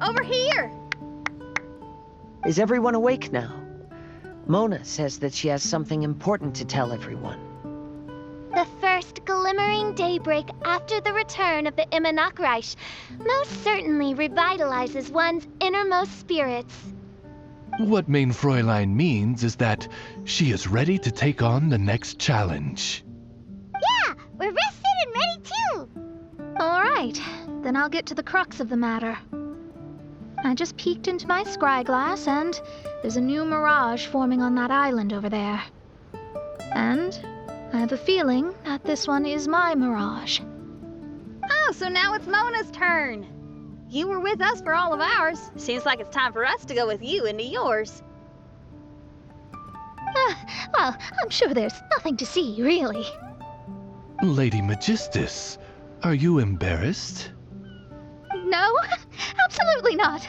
over here! Is everyone awake now? Mona says that she has something important to tell everyone. The first glimmering daybreak after the return of the Immanakreich most certainly revitalizes one's innermost spirits. What Main Fräulein means is that she is ready to take on the next challenge. Yeah, we're rested and ready too! Alright, then I'll get to the crux of the matter. I just peeked into my scry glass and there's a new mirage forming on that island over there. And I have a feeling that this one is my mirage. Oh, so now it's Mona's turn. You were with us for all of ours. Seems like it's time for us to go with you into yours. Well, I'm sure there's nothing to see, really. Lady Magistus, are you embarrassed? No, absolutely not.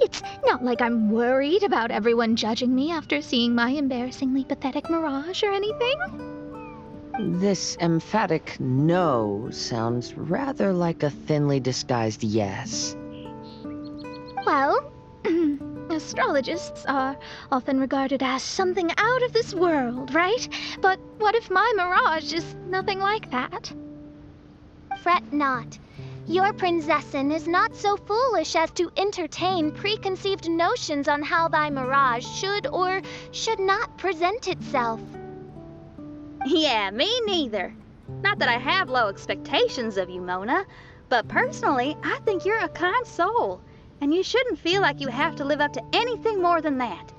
It's not like I'm worried about everyone judging me after seeing my embarrassingly pathetic mirage or anything. This emphatic no sounds rather like a thinly disguised yes. Well, astrologists are often regarded as something out of this world, right? But what if my mirage is nothing like that? Fret not. Your prinzessin is not so foolish as to entertain preconceived notions on how thy mirage should or should not present itself. Yeah, me neither. Not that I have low expectations of you, Mona, but personally, I think you're a kind soul, and you shouldn't feel like you have to live up to anything more than that.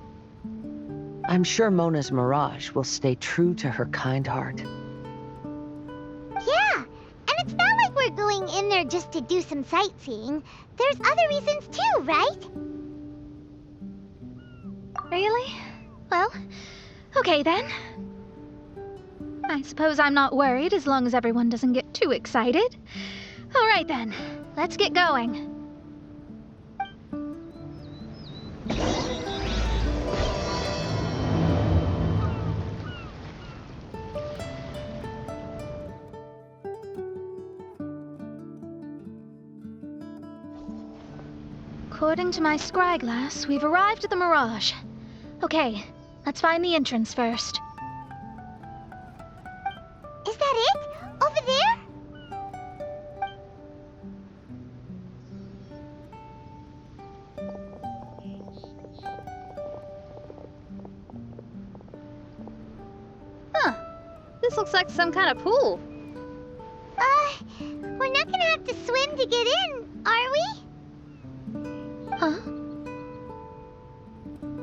I'm sure Mona's mirage will stay true to her kind heart. Yeah, and it's not like we're going in there just to do some sightseeing. There's other reasons too, right? Really? Well, okay then. I suppose I'm not worried as long as everyone doesn't get too excited. All right then, let's get going. According to my scry glass, we've arrived at the Mirage. Okay, let's find the entrance first. Is that it? Over there? Huh. This looks like some kind of pool. We're not gonna have to swim to get in, are we? Huh?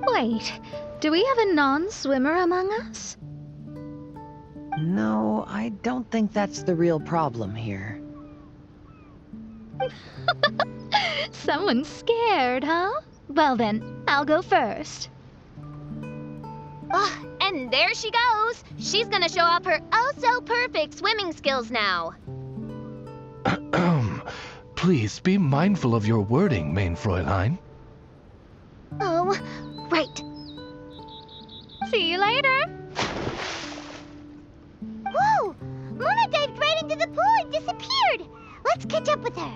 Wait, do we have a non-swimmer among us? No, I don't think that's the real problem here. Someone's scared, huh? Well then, I'll go first. And there she goes. She's gonna show off her oh-so-perfect swimming skills now. Please be mindful of your wording, Main Fräulein. Oh, right. See you later. Whoa! Mona dived right into the pool and disappeared. Let's catch up with her.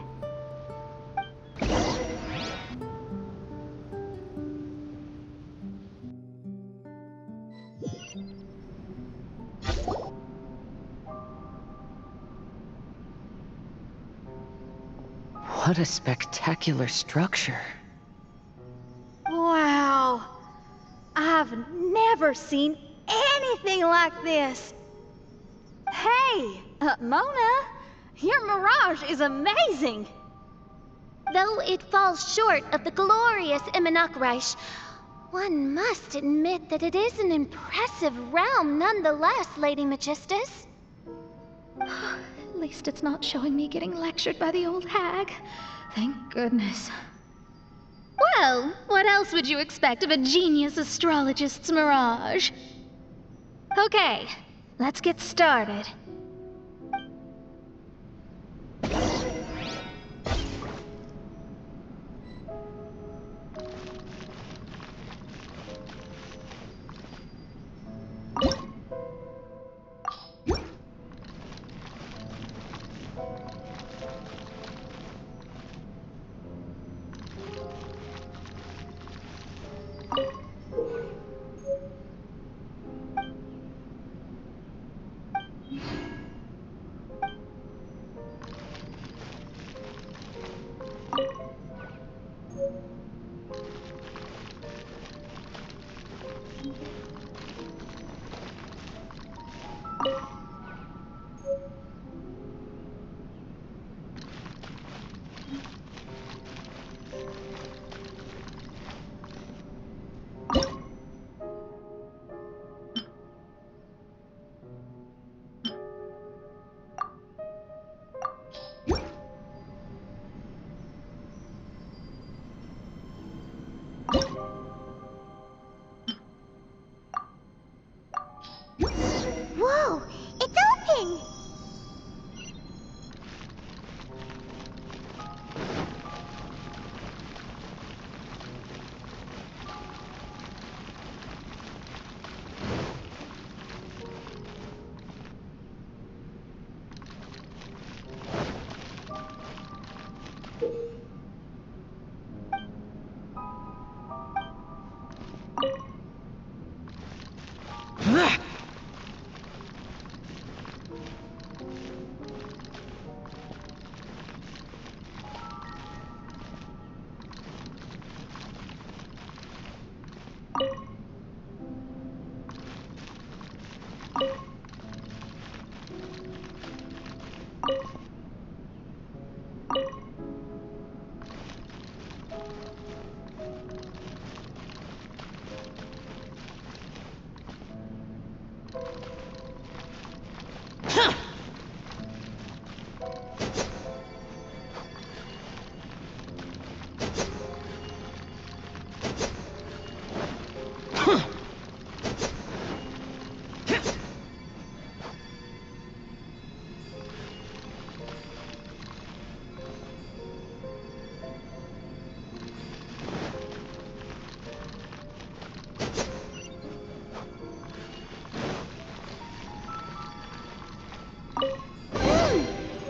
What a spectacular structure. Wow. I've never seen anything like this. Hey, Mona, your mirage is amazing. Though it falls short of the glorious Immanakreich, one must admit that it is an impressive realm nonetheless, Lady Magistus. At least it's not showing me getting lectured by the old hag. Thank goodness. Well, what else would you expect of a genius astrologist's mirage? Okay, let's get started.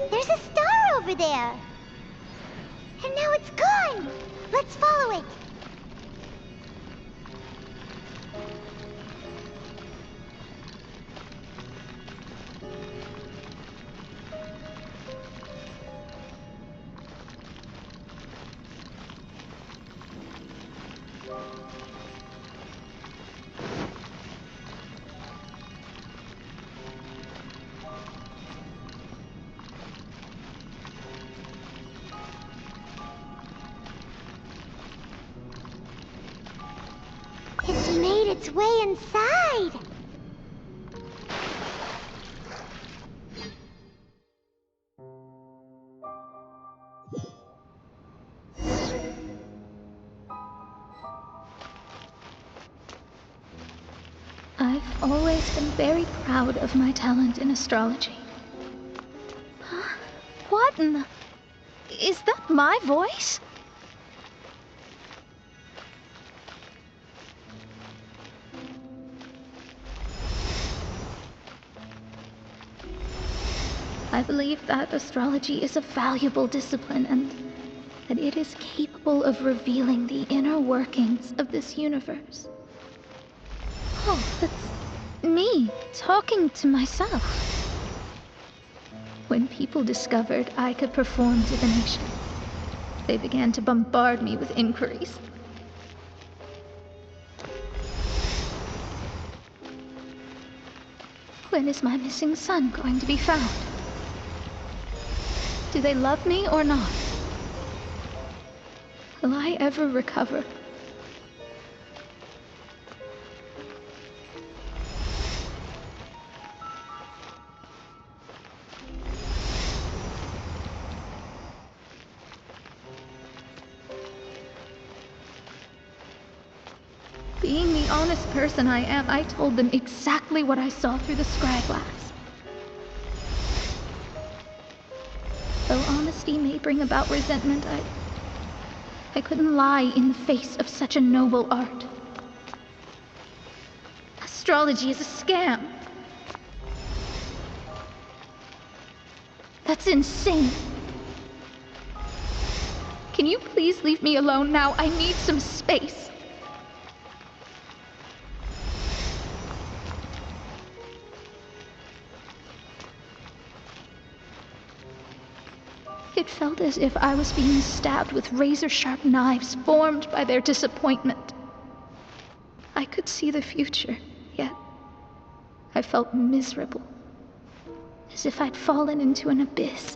There's a star over there. And now it's gone. Let's follow it. It's made its way inside. I've always been very proud of my talent in astrology. Huh? What in the... Is that my voice? I believe that astrology is a valuable discipline and that it is capable of revealing the inner workings of this universe. Oh, that's me talking to myself. When people discovered I could perform divination, they began to bombard me with inquiries. When is my missing son going to be found? Do they love me or not? Will I ever recover? Being the honest person I am, I told them exactly what I saw through the scryglass. Though honesty may bring about resentment, I couldn't lie in the face of such a noble art. Astrology is a scam. That's insane. Can you please leave me alone now? I need some space. It felt as if I was being stabbed with razor-sharp knives formed by their disappointment. I could see the future, yet I felt miserable, as if I'd fallen into an abyss.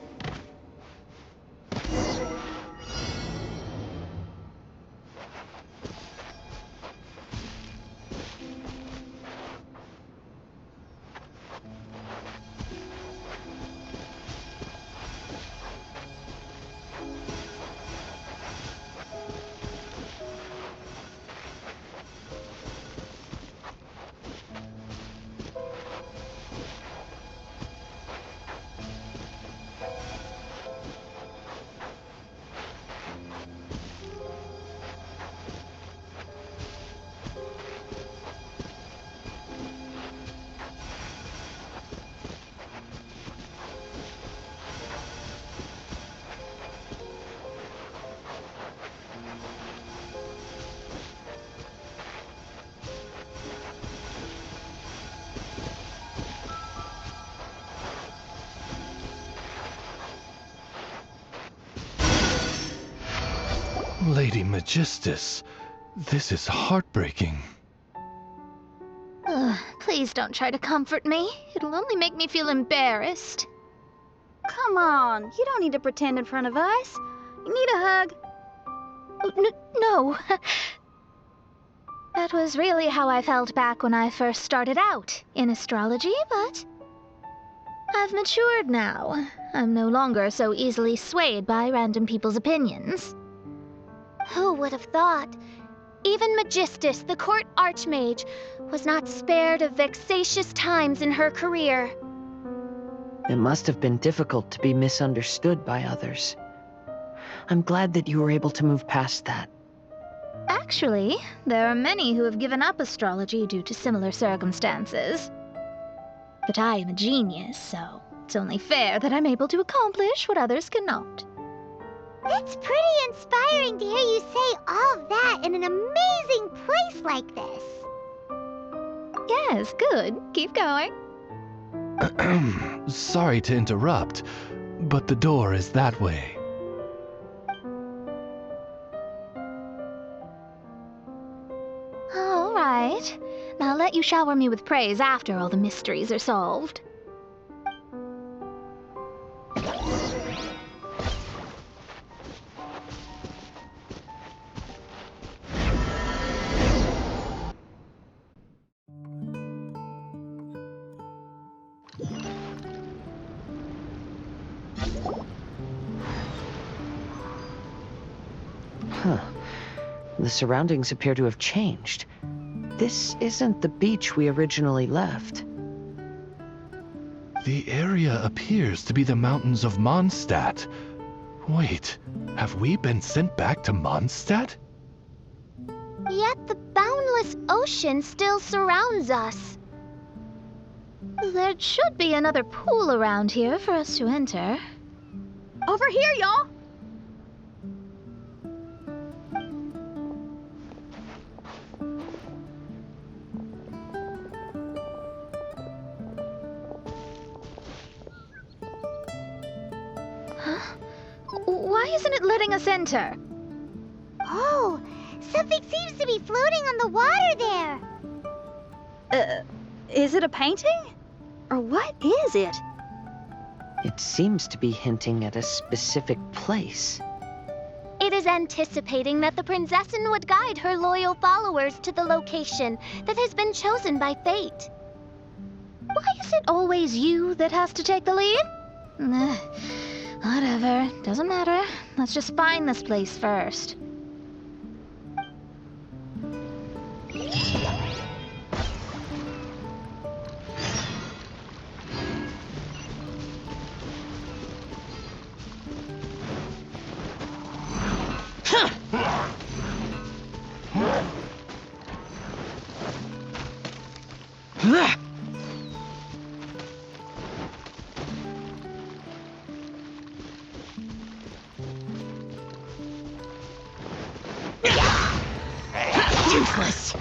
Lady Magistus, this is heartbreaking. Please don't try to comfort me. It'll only make me feel embarrassed. Come on, you don't need to pretend in front of us. You need a hug. No. That was really how I felt back when I first started out in astrology, but I've matured now. I'm no longer so easily swayed by random people's opinions. Who would have thought? Even Magistus, the court archmage, was not spared of vexatious times in her career. It must have been difficult to be misunderstood by others. I'm glad that you were able to move past that. Actually, there are many who have given up astrology due to similar circumstances. But I am a genius, so it's only fair that I'm able to accomplish what others cannot. It's pretty inspiring to hear you say all of that in an amazing place like this. Yes, good. Keep going. Sorry to interrupt, but the door is that way. All right. I'll let you shower me with praise after all the mysteries are solved. Huh. The surroundings appear to have changed. This isn't the beach we originally left. The area appears to be the mountains of Mondstadt. Wait, have we been sent back to Mondstadt? Yet the boundless ocean still surrounds us. There should be another pool around here for us to enter. Over here, y'all. Why isn't it letting us enter? Oh, something seems to be floating on the water there. Is it a painting? Or what is it? It seems to be hinting at a specific place. It is anticipating that the Princessin would guide her loyal followers to the location that has been chosen by fate. Why is it always you that has to take the lead? Whatever, doesn't matter. Let's just find this place first. Useless.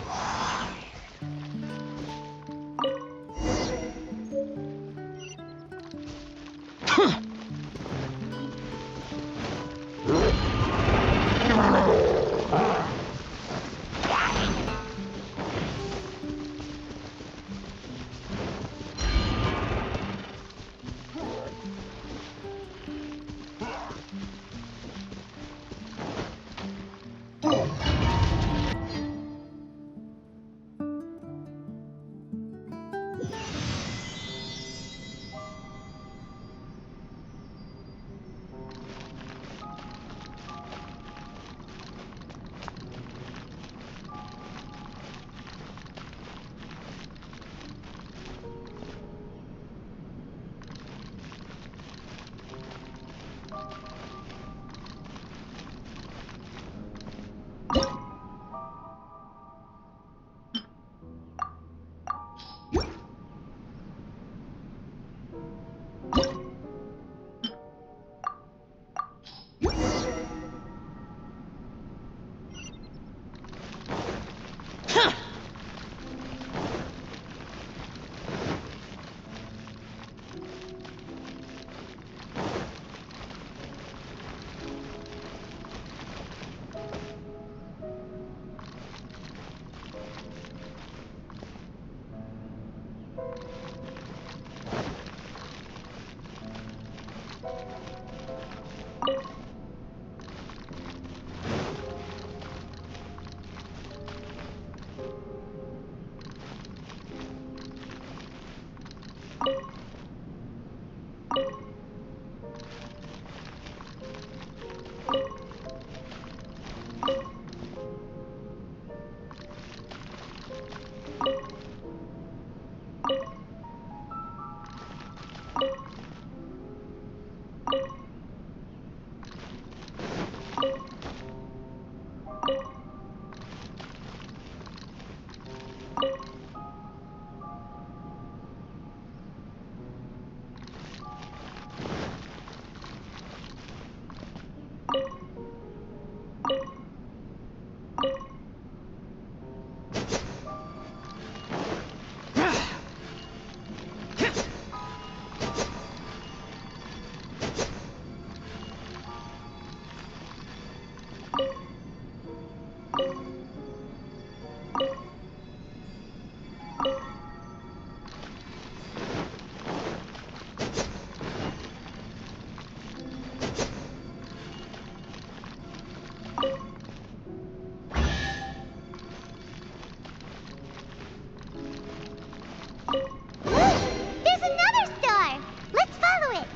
There's another star! Let's follow it!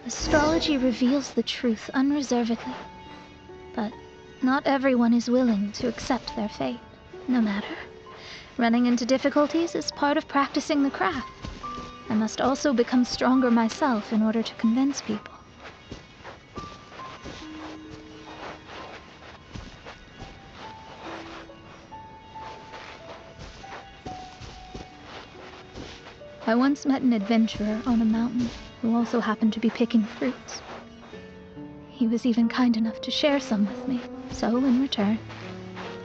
Astrology reveals the truth unreservedly, but not everyone is willing to accept their fate, no matter. Running into difficulties is part of practicing the craft. I must also become stronger myself in order to convince people. I once met an adventurer on a mountain who also happened to be picking fruits. He was even kind enough to share some with me, so in return,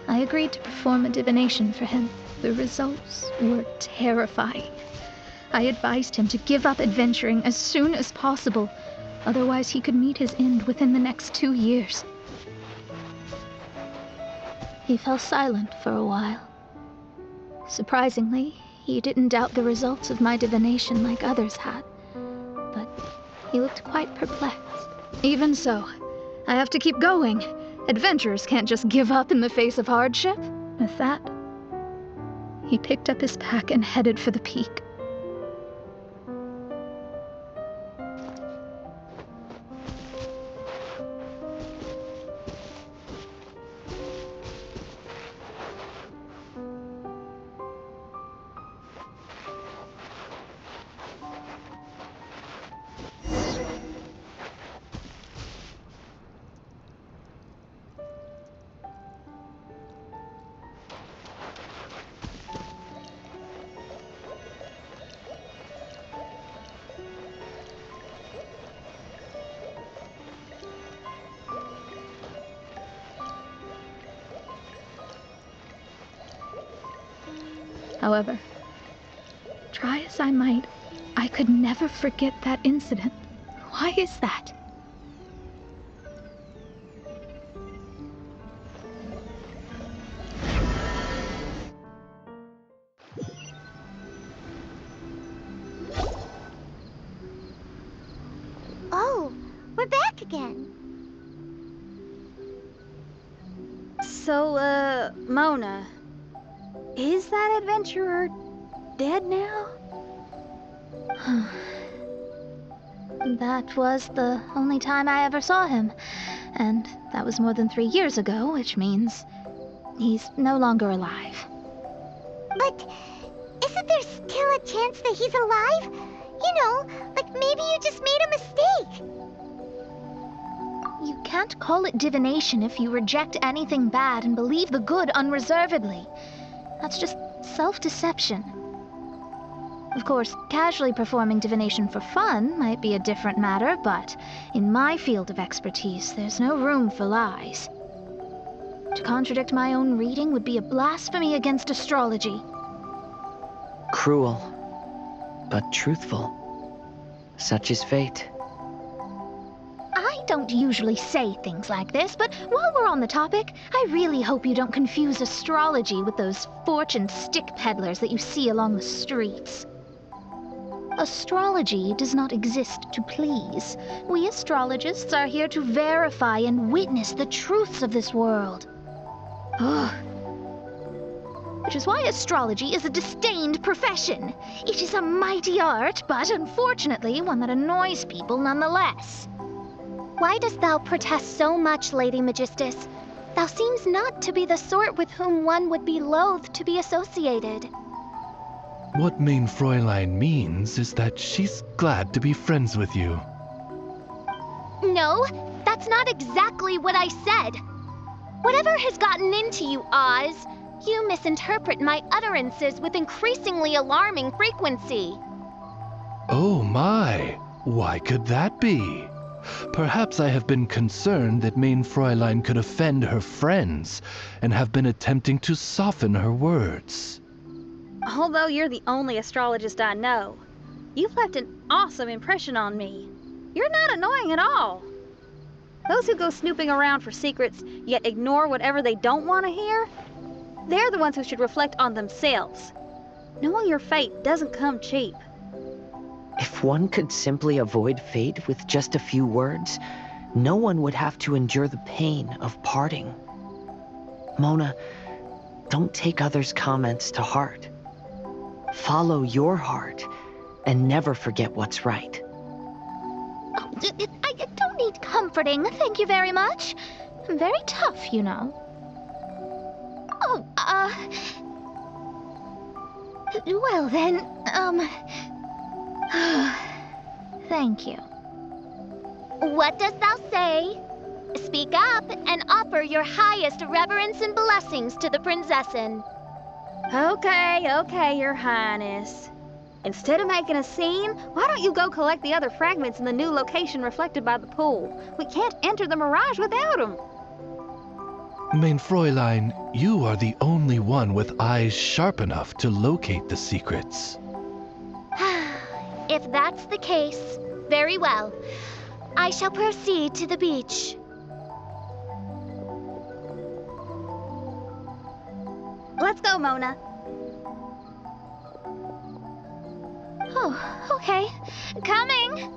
I agreed to perform a divination for him. The results were terrifying. I advised him to give up adventuring as soon as possible, otherwise he could meet his end within the next 2 years. He fell silent for a while. Surprisingly, he didn't doubt the results of my divination like others had, but he looked quite perplexed. Even so, I have to keep going. Adventurers can't just give up in the face of hardship. With that, he picked up his pack and headed for the peak. However, try as I might, I could never forget that incident. Why is that? Oh, we're back again. So, Mona, is that adventurer dead now? That was the only time I ever saw him, and that was more than 3 years ago, which means he's no longer alive. But isn't there still a chance that he's alive? You know, like maybe you just made a mistake. You can't call it divination if you reject anything bad and believe the good unreservedly. That's just self-deception. Of course, casually performing divination for fun might be a different matter, but in my field of expertise, there's no room for lies. To contradict my own reading would be a blasphemy against astrology. Cruel, but truthful. Such is fate. I don't usually say things like this, but while we're on the topic, I really hope you don't confuse astrology with those fortune stick peddlers that you see along the streets. Astrology does not exist to please. We astrologists are here to verify and witness the truths of this world. Ugh. Which is why astrology is a disdained profession. It is a mighty art, but unfortunately one that annoys people nonetheless. Why dost thou protest so much, Lady Magistus? Thou seems not to be the sort with whom one would be loath to be associated. What Main Fräulein means is that she's glad to be friends with you. No, that's not exactly what I said. Whatever has gotten into you, Oz, you misinterpret my utterances with increasingly alarming frequency. Oh my, why could that be? Perhaps I have been concerned that Main Fräulein could offend her friends, and have been attempting to soften her words. Although you're the only astrologist I know, you've left an awesome impression on me. You're not annoying at all. Those who go snooping around for secrets, yet ignore whatever they don't want to hear, they're the ones who should reflect on themselves. Knowing your fate doesn't come cheap. If one could simply avoid fate with just a few words, no one would have to endure the pain of parting. Mona, don't take others' comments to heart. Follow your heart, and never forget what's right. Oh, I don't need comforting, thank you very much. I'm very tough, you know. Oh, well then, thank you. What dost thou say? Speak up and offer your highest reverence and blessings to the Prinzessin. Okay, Your Highness. Instead of making a scene, why don't you go collect the other fragments in the new location reflected by the pool? We can't enter the mirage without them. Main Fräulein, you are the only one with eyes sharp enough to locate the secrets. If that's the case, very well. I shall proceed to the beach. Let's go, Mona. Oh, okay. Coming!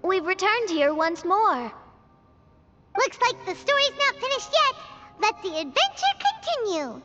We've returned here once more. Looks like the story's not finished yet. Let the adventure continue.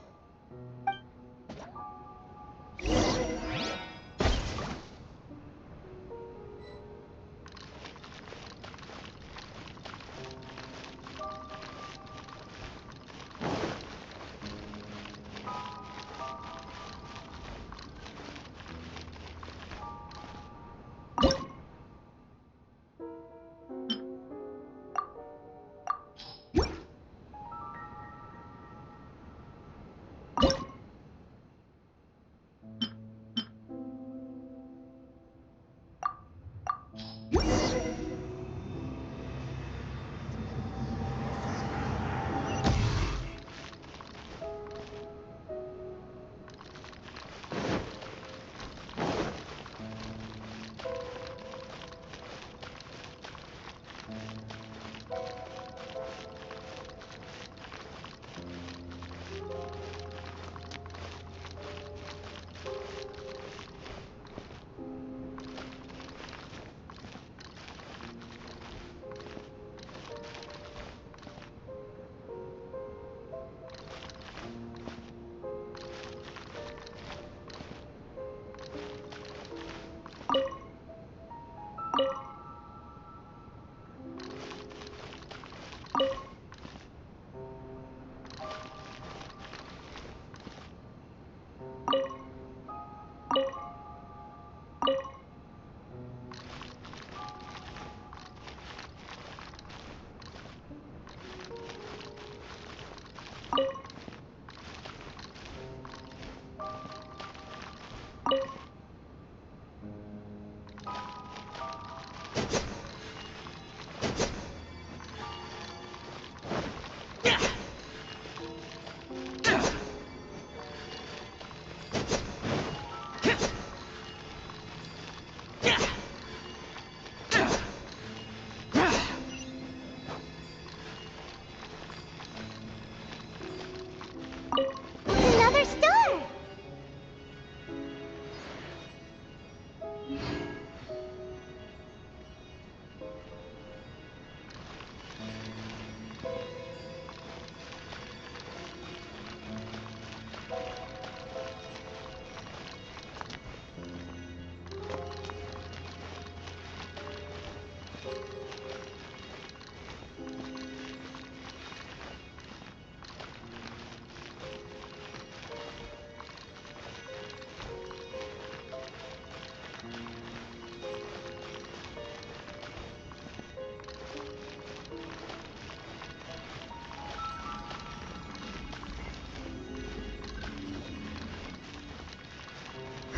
Another star!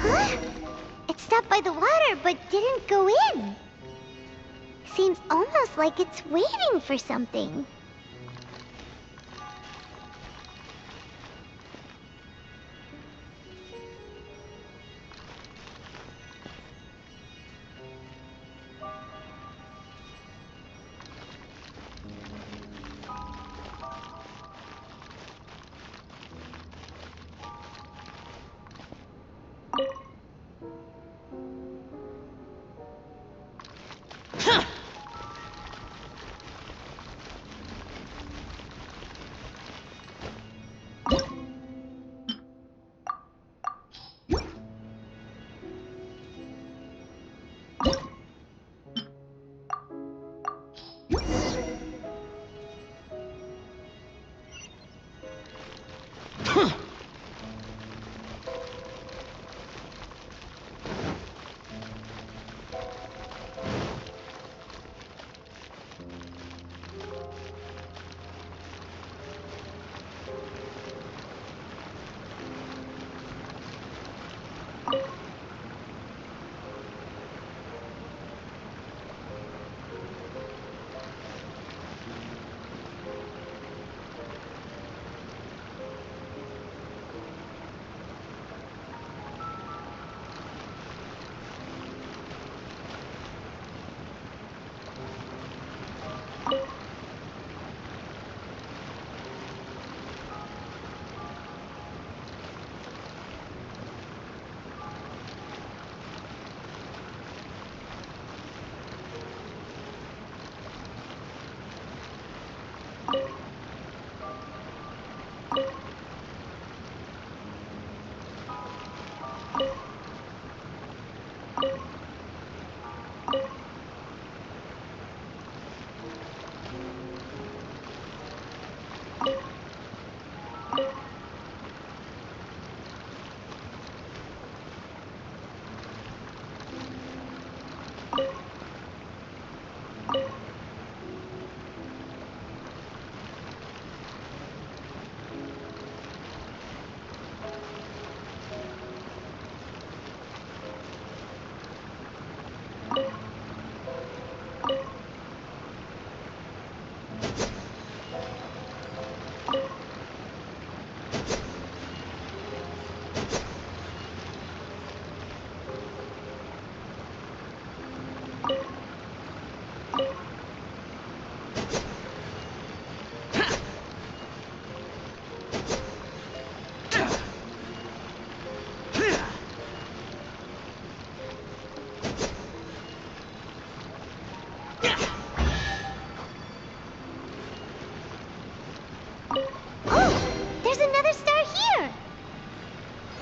Huh? It stopped by the water, but didn't go in. Seems almost like it's waiting for something.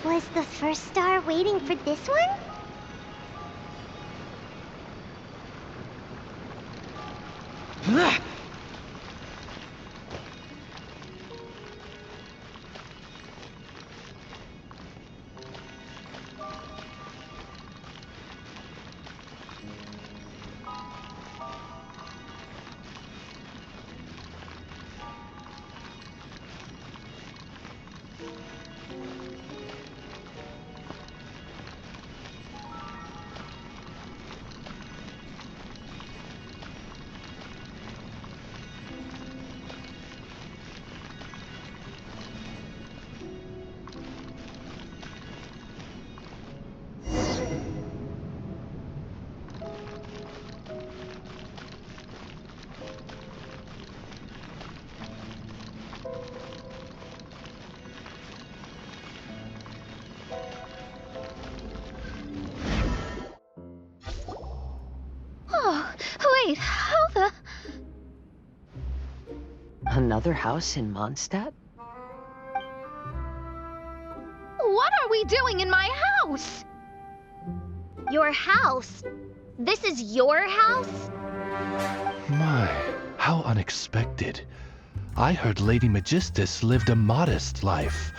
Was the first star waiting for this one? Wait, how the... Another house in Mondstadt? What are we doing in my house? Your house? This is your house? My, how unexpected. I heard Lady Magistus lived a modest life,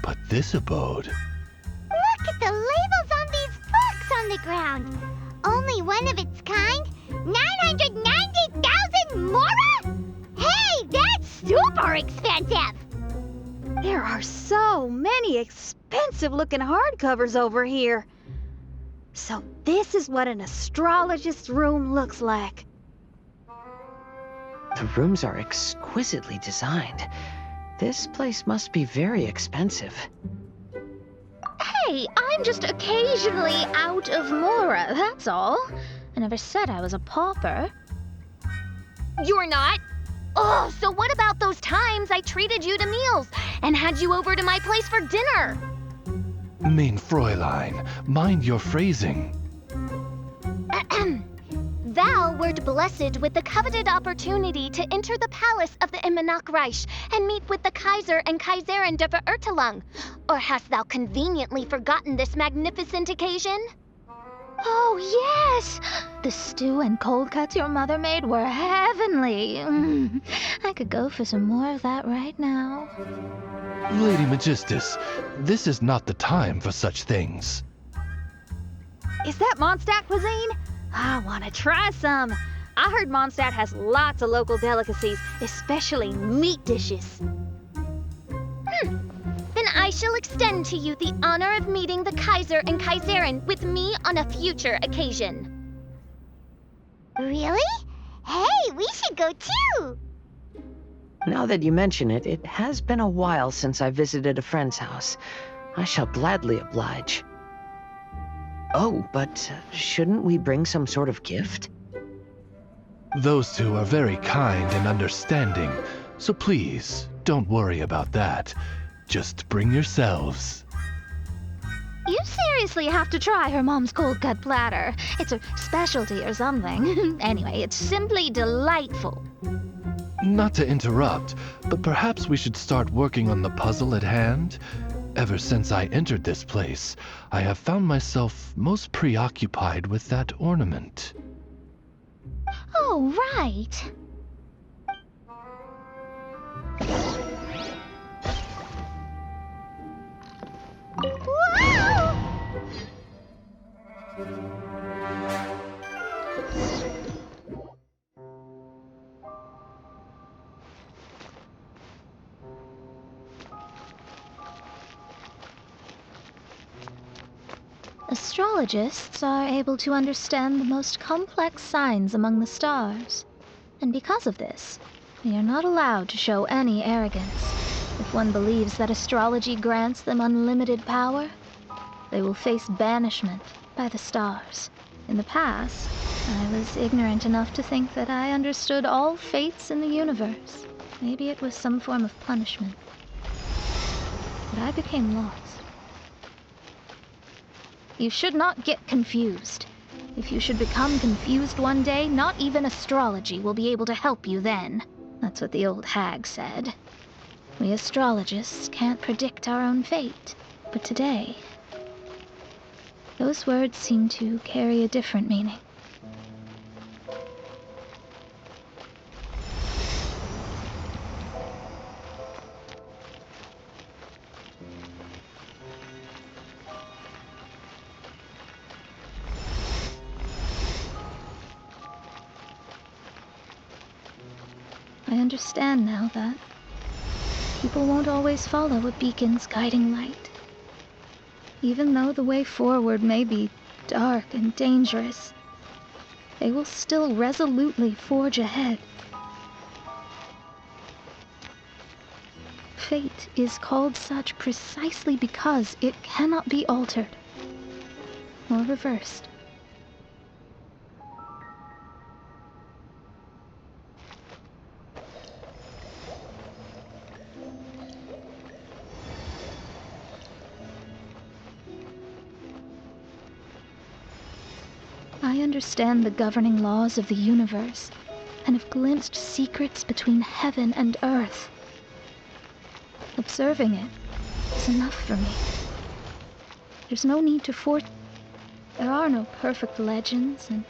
but this abode... Look at the labels on these books on the ground. Only one of its kind? 990,000 mora? Hey, that's super expensive! There are so many expensive-looking hardcovers over here. So this is what an astrologist's room looks like. The rooms are exquisitely designed. This place must be very expensive. Hey, I'm just occasionally out of mora, that's all. I never said I was a pauper. You're not? Oh, so what about those times I treated you to meals and had you over to my place for dinner? Mein Fräulein, mind your phrasing. Thou wert blessed with the coveted opportunity to enter the palace of the Immanok Reich and meet with the Kaiser and Kaiserin der Verurteilung. Or hast thou conveniently forgotten this magnificent occasion? Oh, yes! The stew and cold cuts your mother made were heavenly. I could go for some more of that right now. Lady Magistus, this is not the time for such things. Is that Mondstadt cuisine? I want to try some. I heard Mondstadt has lots of local delicacies, especially meat dishes. Then I shall extend to you the honor of meeting the Kaiser and Kaiserin with me on a future occasion. Really? Hey, we should go too! Now that you mention it, it has been a while since I visited a friend's house. I shall gladly oblige. Oh, but shouldn't we bring some sort of gift? Those two are very kind and understanding, so please, don't worry about that. Just bring yourselves. You seriously have to try her mom's cold cut platter. It's a specialty or something. Anyway, it's simply delightful. Not to interrupt, but perhaps we should start working on the puzzle at hand? Ever since I entered this place, I have found myself most preoccupied with that ornament. Oh, right. Astrologists are able to understand the most complex signs among the stars. And because of this, they are not allowed to show any arrogance. If one believes that astrology grants them unlimited power, they will face banishment by the stars. In the past, I was ignorant enough to think that I understood all fates in the universe. Maybe it was some form of punishment. But I became lost. You should not get confused. If you should become confused one day, not even astrology will be able to help you then. That's what the old hag said. We astrologists can't predict our own fate. But today, those words seem to carry a different meaning. I understand now that people won't always follow a beacon's guiding light. Even though the way forward may be dark and dangerous, they will still resolutely forge ahead. Fate is called such precisely because it cannot be altered or reversed. I understand the governing laws of the universe, and have glimpsed secrets between heaven and earth. Observing it is enough for me. There's no need to force. There are no perfect legends, and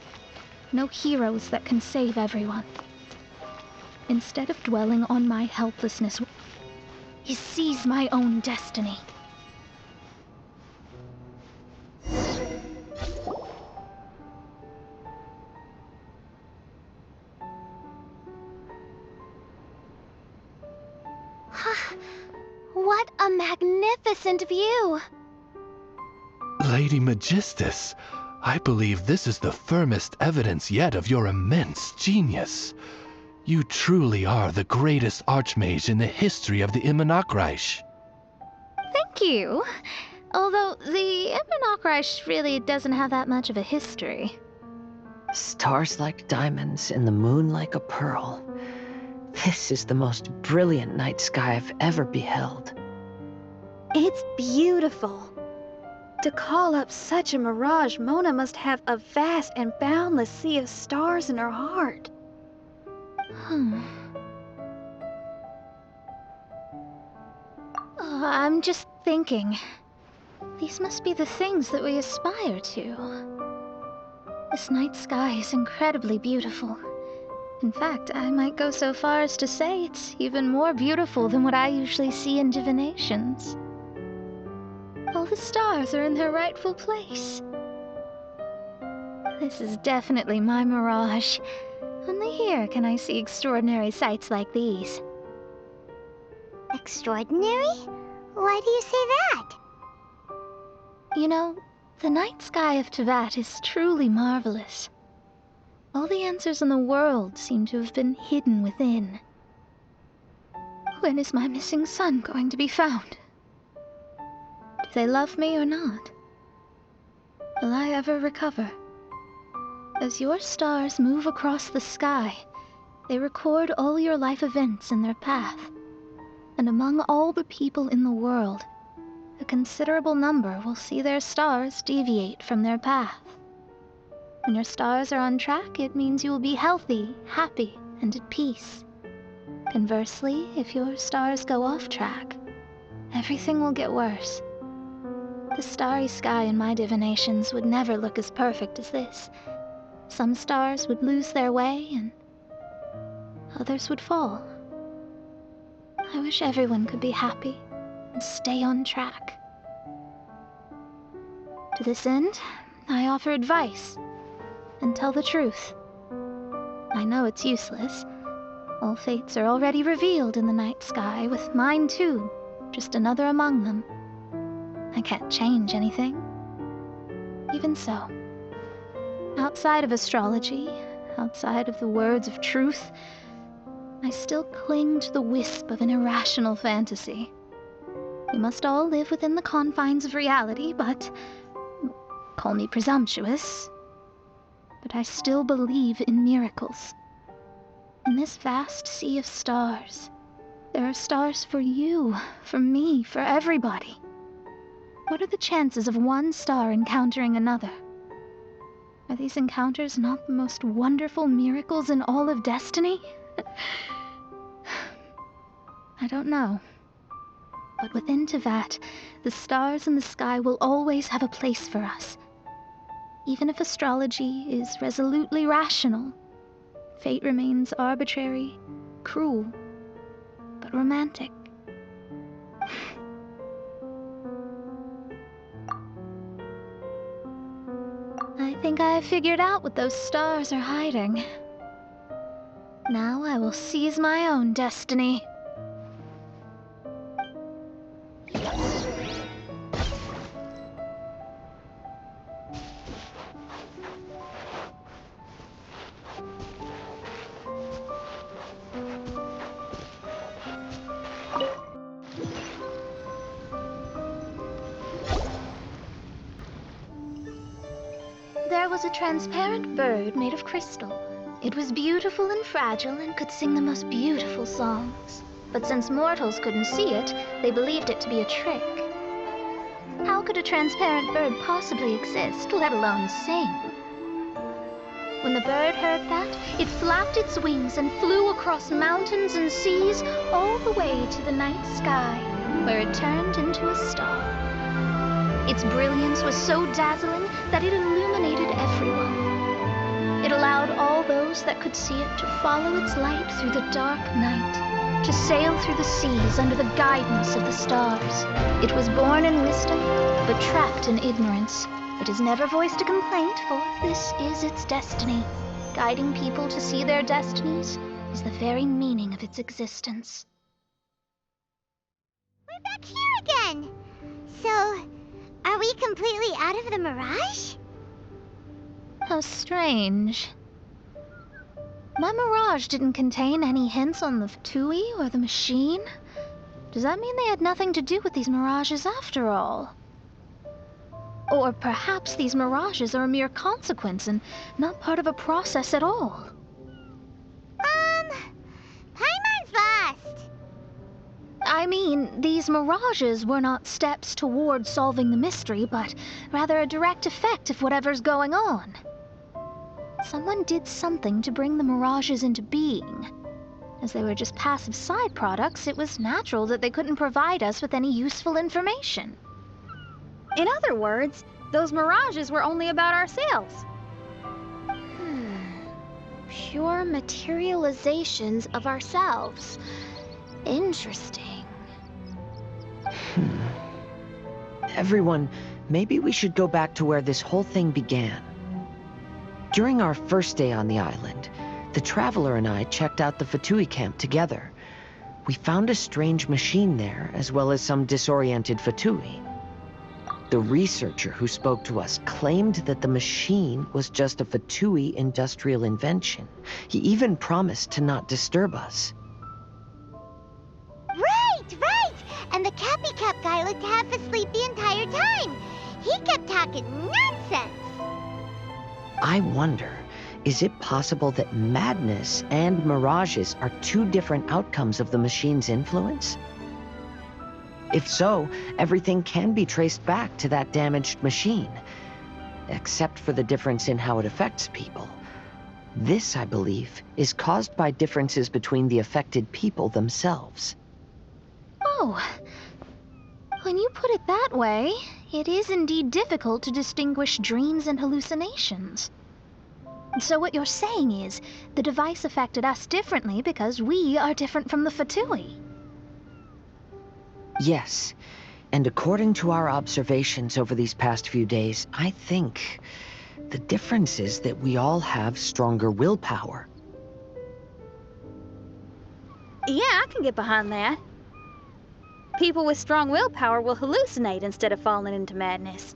no heroes that can save everyone. Instead of dwelling on my helplessness, he sees my own destiny. What a magnificent view! Lady Magistus, I believe this is the firmest evidence yet of your immense genius. You truly are the greatest archmage in the history of the Immunokreich. Thank you. Although the Immunokreich really doesn't have that much of a history. Stars like diamonds and the moon like a pearl. This is the most brilliant night sky I've ever beheld. It's beautiful. To call up such a mirage, Mona must have a vast and boundless sea of stars in her heart. Oh, I'm just thinking. These must be the things that we aspire to. This night sky is incredibly beautiful. In fact, I might go so far as to say it's even more beautiful than what I usually see in divinations. All the stars are in their rightful place. This is definitely my mirage. Only here can I see extraordinary sights like these. Extraordinary? Why do you say that? You know, the night sky of Tevat is truly marvelous. All the answers in the world seem to have been hidden within. When is my missing son going to be found? Do they love me or not? Will I ever recover? As your stars move across the sky, they record all your life events in their path. And among all the people in the world, a considerable number will see their stars deviate from their path. When your stars are on track, it means you will be healthy, happy, and at peace. Conversely, if your stars go off track, everything will get worse. The starry sky in my divinations would never look as perfect as this. Some stars would lose their way, and others would fall. I wish everyone could be happy and stay on track. To this end, I offer advice and tell the truth. I know it's useless. All fates are already revealed in the night sky, with mine too, just another among them. I can't change anything. Even so, outside of astrology, outside of the words of truth, I still cling to the wisp of an irrational fantasy. We must all live within the confines of reality, but call me presumptuous. But I still believe in miracles. In this vast sea of stars, there are stars for you, for me, for everybody. What are the chances of one star encountering another? Are these encounters not the most wonderful miracles in all of destiny? I don't know. But within Tevat, the stars in the sky will always have a place for us. Even if astrology is resolutely rational, fate remains arbitrary, cruel, but romantic. I think I have figured out what those stars are hiding. Now I will seize my own destiny. There was a transparent bird made of crystal. It was beautiful and fragile and could sing the most beautiful songs. But since mortals couldn't see it, they believed it to be a trick. How could a transparent bird possibly exist, let alone sing? When the bird heard that, it flapped its wings and flew across mountains and seas all the way to the night sky, where it turned into a star. Its brilliance was so dazzling that it illuminated everyone. It allowed all those that could see it to follow its light through the dark night, to sail through the seas under the guidance of the stars. It was born in wisdom, but trapped in ignorance. It has never voiced a complaint, for this is its destiny. Guiding people to see their destinies is the very meaning of its existence. We're back here again! So, are we completely out of the mirage? How strange. My mirage didn't contain any hints on the Fatui or the machine. Does that mean they had nothing to do with these mirages after all? Or perhaps these mirages are a mere consequence and not part of a process at all. Paimon's lost. I mean, these mirages were not steps toward solving the mystery, but rather a direct effect of whatever's going on. Someone did something to bring the mirages into being. As they were just passive side products, it was natural that they couldn't provide us with any useful information. In other words, those mirages were only about ourselves. Pure materializations of ourselves. Interesting. Everyone, maybe we should go back to where this whole thing began. During our first day on the island, the Traveler and I checked out the Fatui camp together. We found a strange machine there, as well as some disoriented Fatui. The researcher who spoke to us claimed that the machine was just a Fatui industrial invention. He even promised to not disturb us. Right! And the Cappy Cap guy looked half asleep the entire time. He kept talking nonsense. I wonder, is it possible that madness and mirages are two different outcomes of the machine's influence? If so, everything can be traced back to that damaged machine, except for the difference in how it affects people. This, I believe, is caused by differences between the affected people themselves. Oh, when you put it that way, it is indeed difficult to distinguish dreams and hallucinations. So what you're saying is, the device affected us differently because we are different from the Fatui. Yes, and according to our observations over these past few days, I think the difference is that we all have stronger willpower. Yeah, I can get behind that. People with strong willpower will hallucinate instead of falling into madness.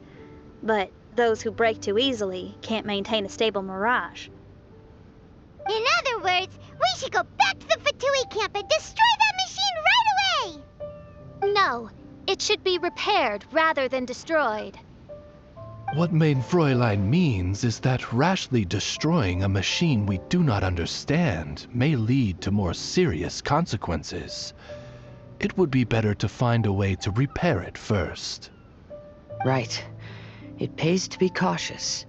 But those who break too easily can't maintain a stable mirage. In other words, we should go back to the Fatui camp and destroy that machine right away! No, it should be repaired rather than destroyed. What Main Fräulein means is that rashly destroying a machine we do not understand may lead to more serious consequences. It would be better to find a way to repair it first. Right. It pays to be cautious.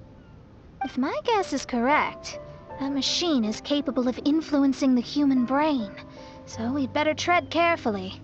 If my guess is correct, that machine is capable of influencing the human brain, so we'd better tread carefully.